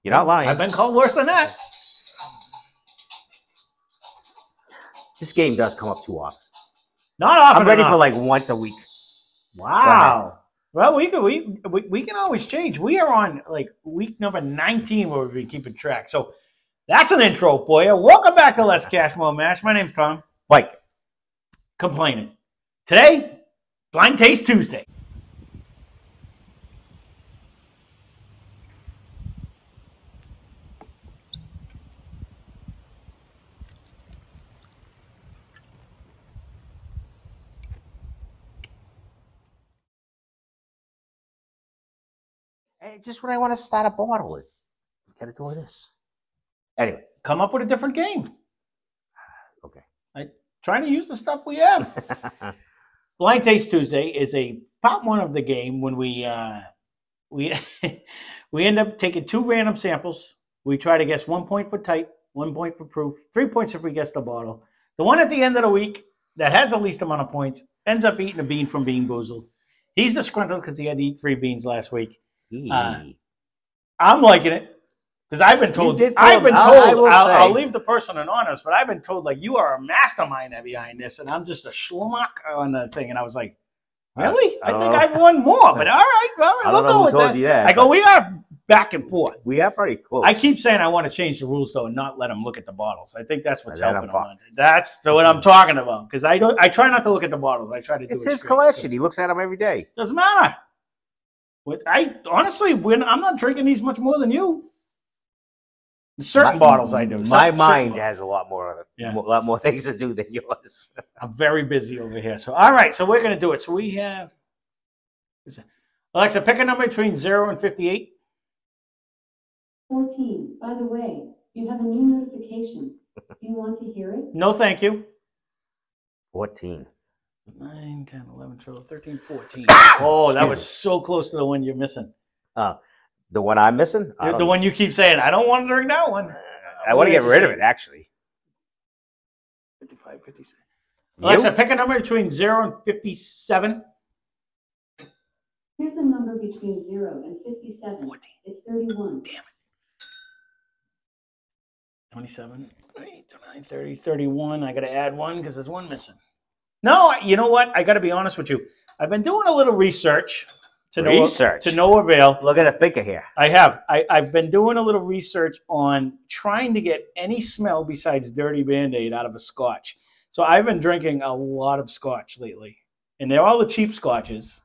You're not lying. I've been called worse than that. This game does come up too often. Not often. I'm ready for like once a week. Wow. Well, we can always change. We are on like week number 19 where we've been keeping track. So that's an intro for you. Welcome back to Less Cash, More Mash. My name's Tom. Mike. Complaining. Today, Blind Taste Tuesday. Hey, just when I want to start a bottle, you gotta do this. Anyway, come up with a different game. Okay. Trying to use the stuff we have. Blind Taste Tuesday is a part one of the game when we we end up taking 2 random samples. We try to guess 1 point for type, 1 point for proof, 3 points if we guess the bottle. The one at the end of the week that has the least amount of points ends up eating a bean from beanboozle. He's disgruntled because he had to eat 3 beans last week. I'm liking it. Because I've been told, I'll leave the person anonymous, but I've been told, like, you are a mastermind behind this, and I'm just a schmuck on the thing. And I was like, really? I think I've won more, but all right, we'll go with that. I go, we are back and forth. We are pretty close. I keep saying I want to change the rules, though, and not let them look at the bottles. I think that's what's helping them. That's what I'm talking about. Because I try not to look at the bottles. I try to do it's his collection. He looks at them every day. Doesn't matter. Honestly, I'm not drinking these much more than you. Certain bottles I do. My mind has a lot more things to do than yours. I'm very busy over here. So, all right. So we're going to do it. So we have Alexa, pick a number between 0 and 58. 14. By the way, you have a new notification. Do you want to hear it? No, thank you. 14. 9, 10, 11, 12, 13, 14. Oh, that was so close to the one you're missing. The one I'm missing? The one you keep saying, I don't want to drink that one. I want to get rid of it, actually. 55, 56. Alexa, pick a number between 0 and 57. Here's a number between 0 and 57. 14. It's 31. Damn it. 27, 28, 29, 30, 31. I got to add 1 because there's 1 missing. No, you know what? I got to be honest with you. I've been doing a little research. To no avail. Look at a thinker here. I have. I've been doing a little research on trying to get any smell besides Dirty Band-Aid out of a scotch. So I've been drinking a lot of scotch lately. And they're all the cheap scotches.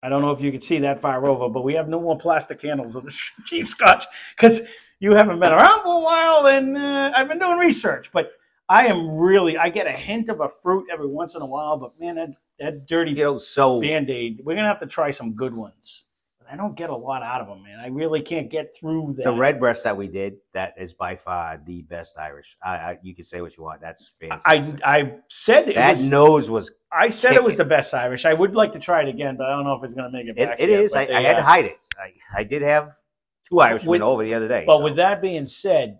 I don't know if you can see that far over, but we have no more plastic candles of the cheap scotch because you haven't been around for a while, and I've been doing research. But I get a hint of a fruit every once in a while, but man, that dirty Band-Aid, we're going to have to try some good ones. But I don't get a lot out of them, man. I really can't get through that. The Redbreast that we did, that is by far the best Irish. You can say what you want. That's fantastic. I said that nose was I said kicking. It was the best Irish. I would like to try it again, but I don't know if it's going to make it back. It is. I had to hide it. I did have 2 Irishmen over the other day. But with that being said,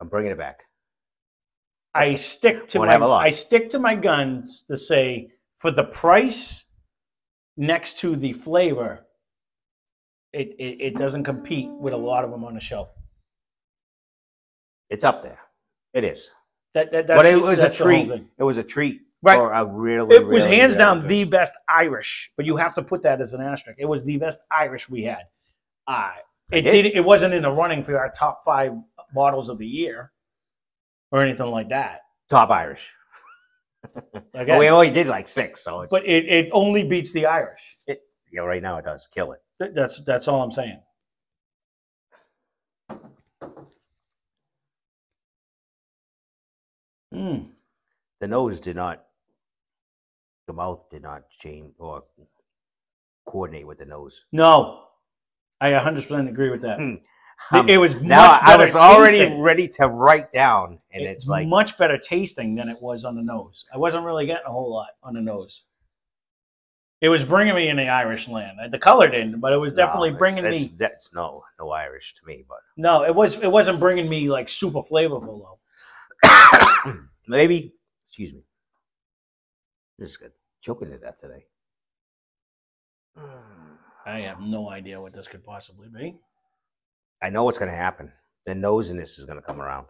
I'm bringing it back. I stick to my guns to say, for the price next to the flavor, it doesn't compete with a lot of them on the shelf. It's up there. It is. But it was a treat. It was a treat. Right. For a really, it was hands down the best Irish, but you have to put that as an asterisk. It was the best Irish we had. It wasn't in the running for our top 5 bottles of the year or anything like that. Top Irish. Well, we only did like 6, so it's. But it only beats the Irish. Right now it does kill it. That's all I'm saying. The nose did not. The mouth did not change or coordinate with the nose. No, I 100% agree with that. It was now much better I was already ready to write down, and it's like much better tasting than it was on the nose. I wasn't really getting a whole lot on the nose. It was bringing me in the Irish land. The color didn't, but it was definitely bringing me. That's no Irish to me, but no, it wasn't bringing me like super flavorful though. Maybe, excuse me. This is good. Choking to death today. I have no idea what this could possibly be. I know what's going to happen. The nosiness is going to come around.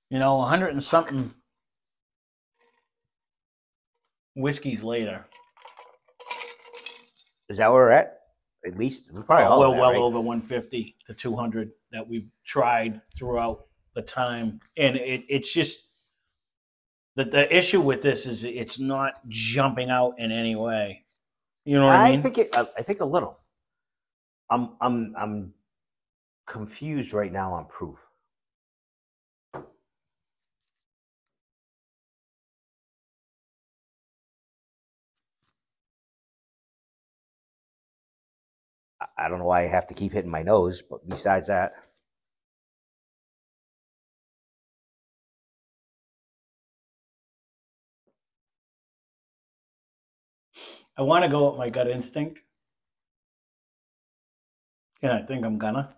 You know, 100 and something whiskeys later. Is that where we're at? At least we're probably all well right? over 150 to 200 that we've tried throughout the time, and it's just the issue with this is it's not jumping out in any way. You know what I mean? I think a little. I'm confused right now on proof. I don't know why I have to keep hitting my nose, but besides that. I want to go with my gut instinct. And I think I'm gonna.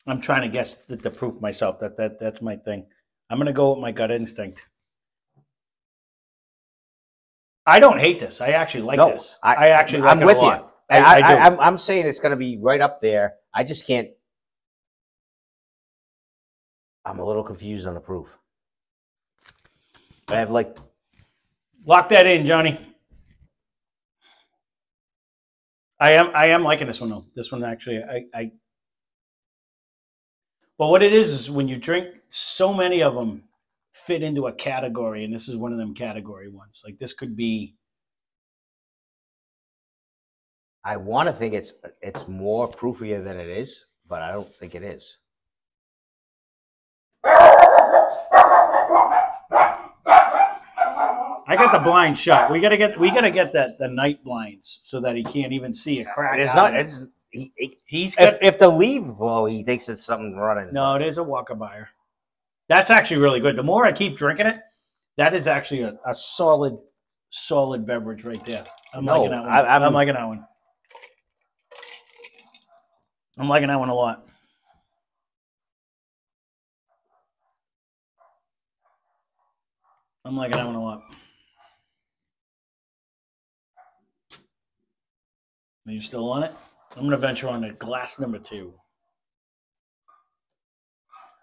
I'm trying to guess the proof myself. That's my thing. I'm gonna go with my gut instinct. I don't hate this. I actually like this. I actually like I'm it with a lot. you. I'm saying it's going to be right up there. I just can't. I'm a little confused on the proof. I have like. Lock that in, Johnny. I am liking this one though. This one actually, Well, what it is when you drink, so many of them fit into a category, and this is one of them category ones. Like this could be. I want to think it's more proofier than it is, but I don't think it is. I got the blind shut. We gotta get the night blinds so that he can't even see a crack. It's not. It's he's got, if the leaves blow, he thinks it's something running. No, it is a Walker Buyer. That's actually really good. The more I keep drinking it, that is actually a solid beverage right there. I'm liking that one. I'm liking that one. I'm liking that one a lot. I'm liking that one a lot. Are you still on it? I'm going to venture on to glass number 2.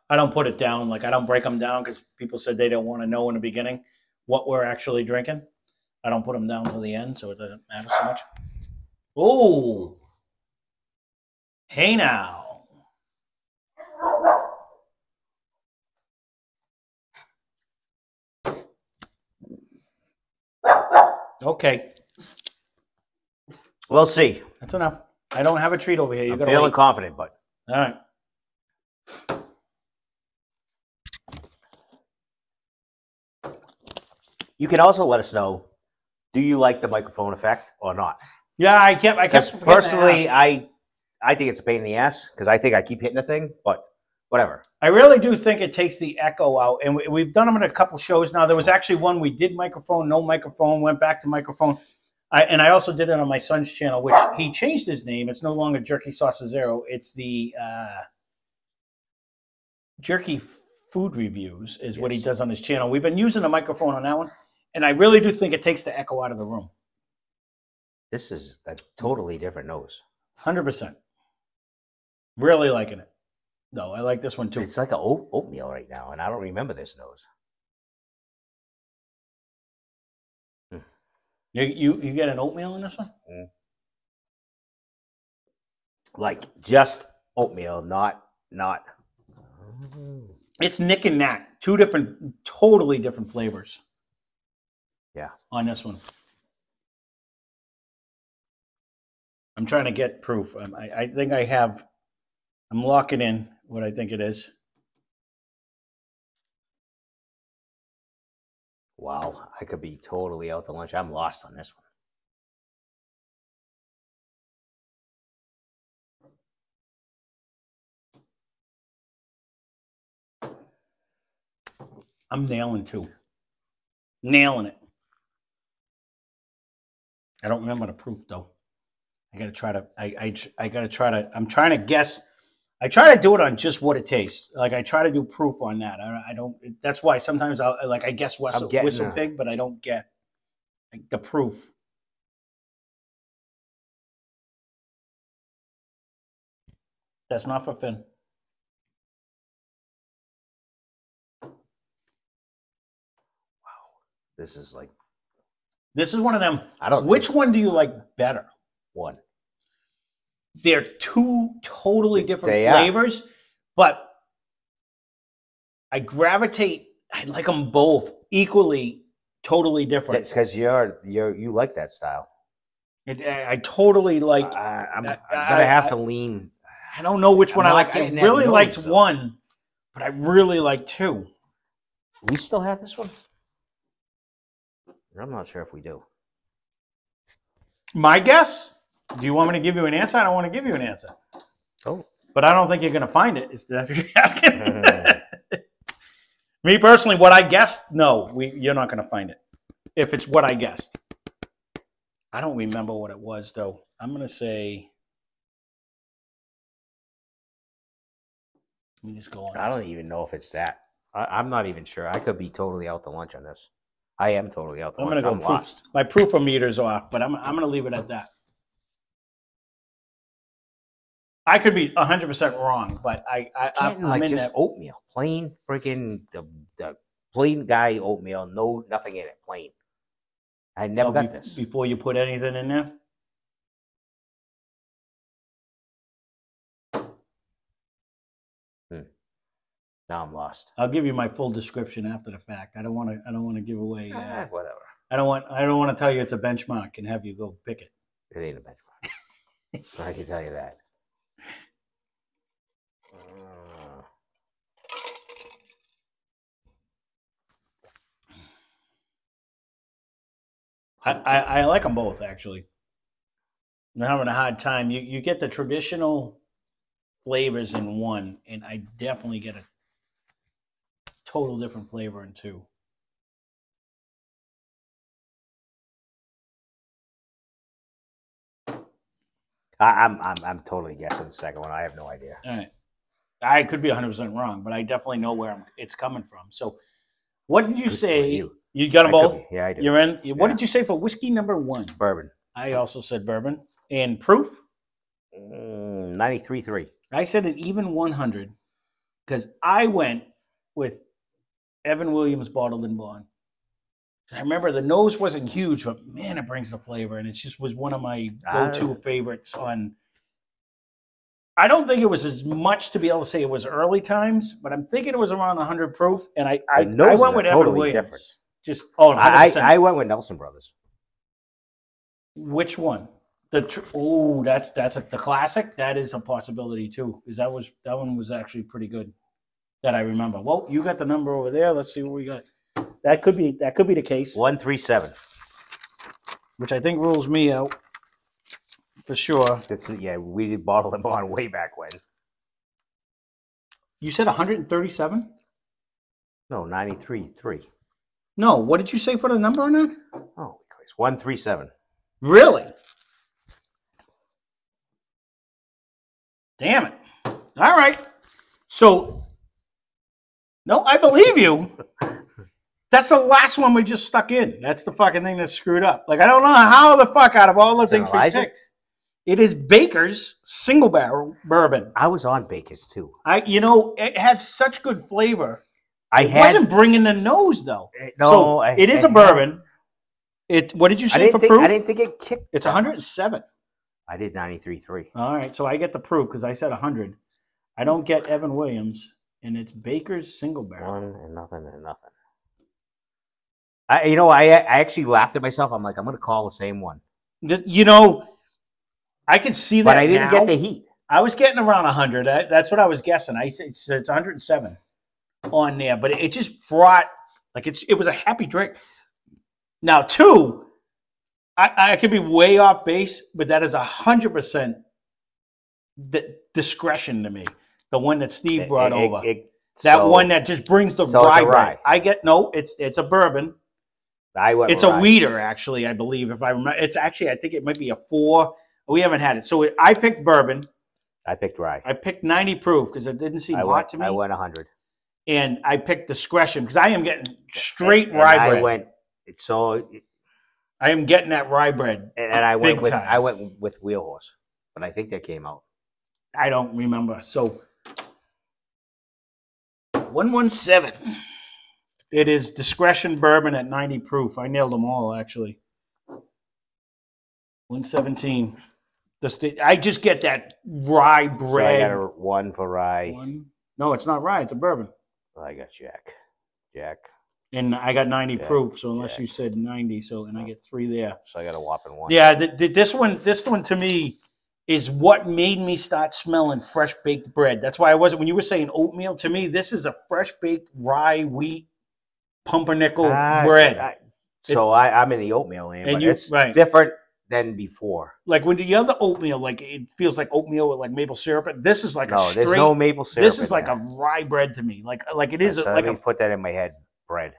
I don't put it down. Like, I don't break them down because people said they don't want to know in the beginning what we're actually drinking. I don't put them down till the end, so it doesn't matter so much. Oh! Hey now. Okay. We'll see. That's enough. I don't have a treat over here. I'm feeling confident, but. All right. You can also let us know, do you like the microphone effect or not? Yeah, I kept personally, I think it's a pain in the ass because I think I keep hitting the thing, but whatever. I really do think it takes the echo out, and we've done them in a couple shows now. There was actually one we did microphone, no microphone, went back to microphone. I also did it on my son's channel, which he changed his name. It's no longer Jerky Sauce Zero. It's the Jerky Food Reviews is what he does on his channel. We've been using a microphone on that one, and I really do think it takes the echo out of the room. This is a totally different nose. 100%. Really liking it. No, I like this one too. It's like an oatmeal right now, and I don't remember this nose. You get an oatmeal in this one? Like just oatmeal, not. It's Nick and Nat. Two totally different flavors. Yeah. On this one. I'm trying to get proof. I think I have. I'm locking in what I think it is. Wow, I could be totally out to lunch. I'm lost on this one. I'm nailing 2. Nailing it. I don't remember the proof though. I gotta try to. I gotta try to. I'm trying to guess. I try to do it on just what it tastes. Like I try to do proof on that. I don't. That's why sometimes I guess whistle pig, but I don't get the proof. That's not for Finn. This is like. This is one of them. I don't. Which one do you like better? One. They're two totally different flavors, but I gravitate. I like them both equally, totally different. It's because you like that style. I totally like. I'm gonna have to lean. I don't know which one I like. I really liked one, but I really like two. We still have this one? I'm not sure if we do. My guess? Do you want me to give you an answer? I don't want to give you an answer. Oh. But I don't think you're going to find it. That's what you're asking. Me personally, what I guessed, no, you're not going to find it. If it's what I guessed. I don't remember what it was, though. I'm going to say... Let me just go on. I don't even know if it's that. I'm not even sure. I could be totally out to lunch on this. I am totally out to lunch. I'm going to go proof. My proof-o-meter's off, but I'm going to leave it at that. I could be 100% wrong, but I'm like in just that. Oatmeal, plain freaking the plain guy oatmeal, nothing in it, plain. I never got this before you put anything in there. Now I'm lost. I'll give you my full description after the fact. I don't want to give away. Whatever. I don't want to tell you it's a benchmark and have you go pick it. It ain't a benchmark. I can tell you that. I like them both, actually. I'm having a hard time. You get the traditional flavors in one, and I definitely get a total different flavor in two. I'm totally guessing the second one. I have no idea. All right. I could be 100% wrong, but I definitely know where it's coming from. So, what did you say? You got them both? Yeah, I do. You're in? What did you say for whiskey number one? Bourbon. I also said bourbon. And proof? 93.3. I said an even 100 because I went with Evan Williams Bottled and Bond. I remember the nose wasn't huge, but man, it brings the flavor, and it just was one of my go-to favorites on. I don't think it was as much to be able to say it was early times, but I'm thinking it was around 100 proof, and I went with Evan Williams. Different. I went with Nelson Brothers. Which one? That's the classic. That is a possibility too, because that one was actually pretty good. That I remember. Well, you got the number over there. Let's see what we got. That could be the case. 137. Which I think rules me out for sure. We did Bottled and Bond way back when. You said 137? No, 93.3. No, what did you say for the number on that? Oh, Christ. 137. Really? Damn it. All right. So, no, I believe you. That's the last one we just stuck in. That's the fucking thing that's screwed up. Like, I don't know how the fuck out of all the things we picked. It is Baker's single barrel bourbon. I was on Baker's too. It had such good flavor. It wasn't bringing the nose though. No, so it is a bourbon. What did you say for proof? I didn't think it kicked. It's 107. I did 93.3. All right, so I get the proof because I said 100. I don't get Evan Williams, and it's Baker's single barrel. 1 and nothing and nothing. I actually laughed at myself. I'm like, I'm going to call the same one. I can see that. But I didn't get the heat. I was getting around 100. That's what I was guessing. I said it's 107 on there, but it just brought it was a happy drink. Now, two, I could be way off base, but that is 100% discretion to me. The one that Steve brought over. One that just brings the rye. It's a bourbon. It's a weeder, actually, I believe. If I remember, I think it might be a 4 We haven't had it. So I picked bourbon. I picked rye. I picked 90 proof because it didn't seem hot to me. I went 100. And I picked discretion because I am getting straight rye bread. I am getting that rye bread. And I went with Wheel Horse, but I think that came out. I don't remember. So 117. It is discretion bourbon at 90 proof. I nailed them all actually. 117. I just get that rye bread. So I got a 1 for rye. No, it's not rye. It's a bourbon. Well, I got Jack. And I got 90 proof. So unless you said 90, and I get 3 there. So I got a whopping 1. Yeah, this one to me is what made me start smelling fresh baked bread. That's why I wasn't, when you were saying oatmeal, to me, this is a fresh baked rye wheat pumpernickel bread. I'm in the oatmeal land, but it's different than before. Like when the other oatmeal, like it feels like oatmeal with like maple syrup. This is like there's no maple syrup. This is like a rye bread to me. Like it is like put that in my head. Bread.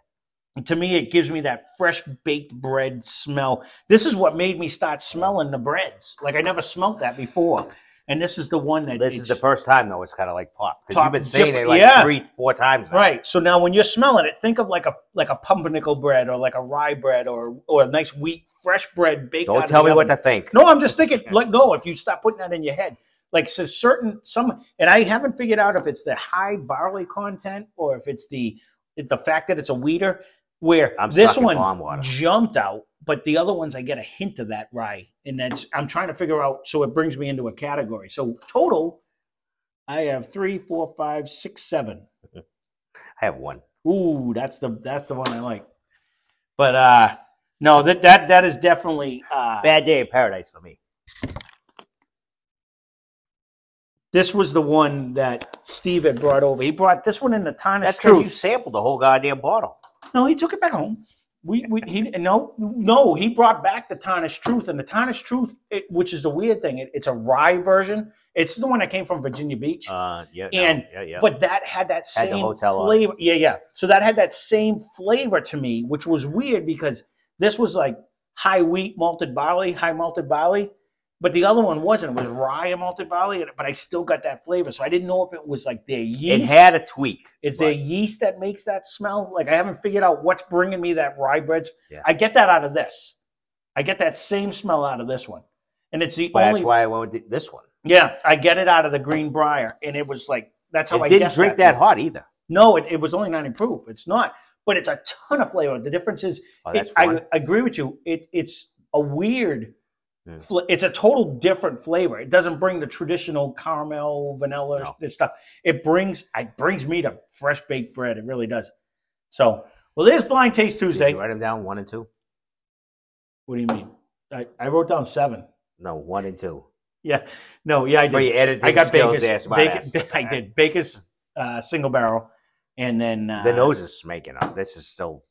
To me, it gives me that fresh baked bread smell. This is what made me start smelling the breads. Like I never smelt that before. And this is the one that this is the first time though. It's kind of like pop because you've been saying it like 3-4 times now. Right. So now when you're smelling it, think of like a pumpernickel bread or like a rye bread or a nice wheat fresh bread baked. Don't tell me what to think. No, I'm just thinking. Let go. If you stop putting that in your head, like it says and I haven't figured out if it's the high barley content or if it's the fact that it's a wheater. Where this one jumped out, but the other ones I get a hint of that rye, and I'm trying to figure out. So it brings me into a category. So total, I have 3, 4, 5, 6, 7. I have 1. Ooh, that's the one I like. But no, that is definitely bad day in paradise for me. This was the one that Steve had brought over. He brought this one in the Tarnished That's because you sampled the whole goddamn bottle. No, he took it back home. He brought back the Tarnished Truth, and the Tarnished Truth, which is the weird thing. It's a rye version. It's the one that came from Virginia Beach. But that had that same flavor. Yeah. So that had that same flavor to me, which was weird because this was like high wheat malted barley, but the other one wasn't. It was rye and malted barley, but I still got that flavor. So I didn't know if it was like their yeast. It had a tweak. It's their yeast that makes that smell. Like I haven't figured out what's bringing me that rye bread. Yeah. I get that out of this. I get that same smell out of this one. And it's the only. That's why I went with this one. Yeah, I get it out of the Green Brier. And it was like, that's how I didn't drink that hot either. No, it was only 90 proof. It's not. But it's a ton of flavor. The difference is, I agree with you. It's a weird. It's a total different flavor. It doesn't bring the traditional caramel, vanilla stuff. It brings me to fresh baked bread. It really does. So, well, there's Blind Taste Tuesday. Did you write them down 1 and 2? What do you mean? I wrote down 7. No, 1 and 2. Yeah, no, yeah, I did. For your editing I got skills, I did Baker's single barrel, and then the nose is making up. This is still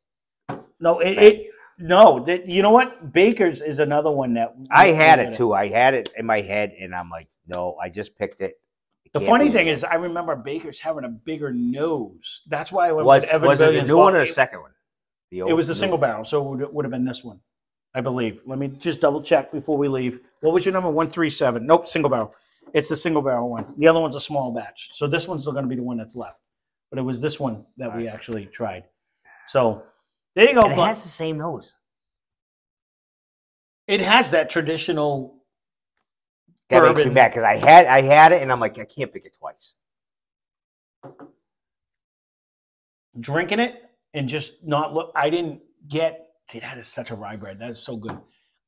no. You know what? Baker's is another one that I had it too. I had it in my head, and I'm like, no, I just picked it. The funny thing is, I remember Baker's having a bigger nose. That's why I went with Evan Was it the new one or the second one? It was the single barrel, so it would have been this one, I believe. Let me just double check before we leave. What was your number? 137. Nope, single barrel. It's the single barrel one. The other one's a small batch. So this one's still going to be the one that's left. But it was this one that we actually tried. So there you go. And it has the same nose. It has that traditional. That makes me mad because I had it and I'm like, I can't pick it twice. Drinking it and just not look. I didn't get. See, that is such a rye bread. That is so good.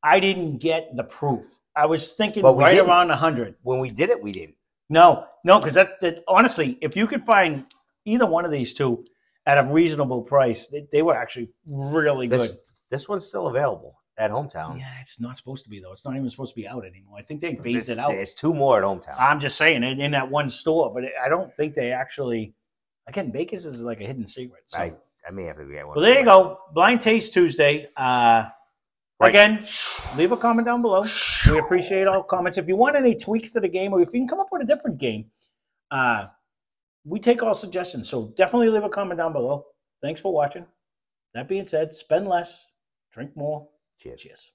I didn't get the proof. I was thinking right around 100. When we did it, we didn't. No, because that honestly, if you could find either one of these two at a reasonable price, they were actually really good. This one's still available at Hometown. Yeah, it's not supposed to be, though. It's not even supposed to be out anymore. I think they phased it out. There's 2 more at Hometown. I'm just saying, in that one store, but I don't think they actually. Again, Baker's is like a hidden secret. So. I may have to get one. Well, there you go. Blind Taste Tuesday. Again, leave a comment down below. We appreciate all comments. If you want any tweaks to the game, or if you can come up with a different game, we take all suggestions. So definitely leave a comment down below. Thanks for watching. That being said, spend less, drink more. Cheers.